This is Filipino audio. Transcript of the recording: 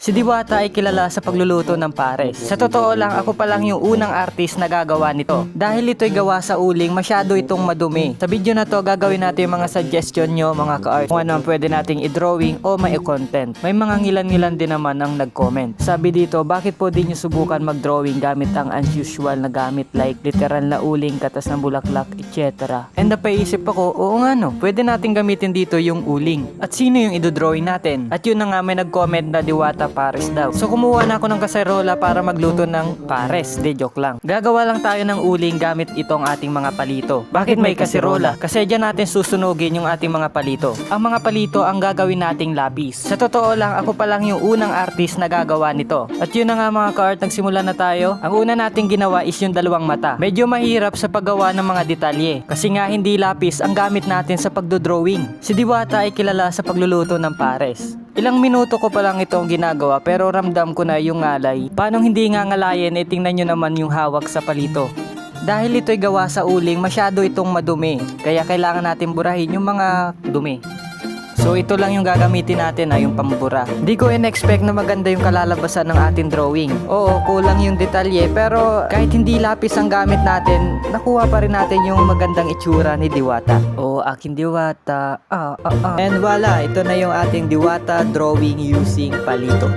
Si Diwata ay kilala sa pagluluto ng pares. Sa totoo lang, ako pa lang yung unang artist na gagawa nito. Dahil ito'y gawa sa uling, masyado itong madumi. Sa video na to, gagawin natin yung mga suggestion nyo, mga ka-art, kung ano ang pwede nating i-drawing o mai-content. May mga ngilan-ngilan din naman ang nag-comment. Sabi dito, bakit po di nyo subukan mag-drawing gamit ang unusual na gamit like literal na uling, katas ng bulaklak, etc. And napaisip ako, oo nga no, pwede natin gamitin dito yung uling. At sino yung i-drawing natin? At yun na nga, may nag-comment na Diwata pares daw. So kumuha na ako ng kaserola para magluto ng pares. De, joke lang. Gagawa lang tayo ng uling gamit itong ating mga palito. Bakit may kaserola? Kasi dyan natin susunugin yung ating mga palito. Ang mga palito ang gagawin nating lapis. Sa totoo lang, ako pa lang yung unang artist na gagawa nito. At yun na nga mga ka-art, nagsimula na tayo. Ang una nating ginawa is yung dalawang mata. Medyo mahirap sa paggawa ng mga detalye. Kasi nga hindi lapis ang gamit natin sa pagdodrawing. Si Diwata ay kilala sa pagluluto ng pares. Ilang minuto ko pa lang itong ginagawa pero ramdam ko na yung ngalay. Paano hindi nga ngalayin, tingnan nyo naman yung hawak sa palito. Dahil ito'y gawa sa uling, masyado itong madumi. Kaya kailangan natin burahin yung mga dumi. So ito lang yung gagamitin natin, yung pambura. Di ko in-expect na maganda yung kalalabasan ng ating drawing. Oo, kulang yung detalye pero kahit hindi lapis ang gamit natin, nakuha pa rin natin yung magandang itsura ni Diwata. Oo, aking Diwata. And voila, ito na yung ating Diwata drawing using palito.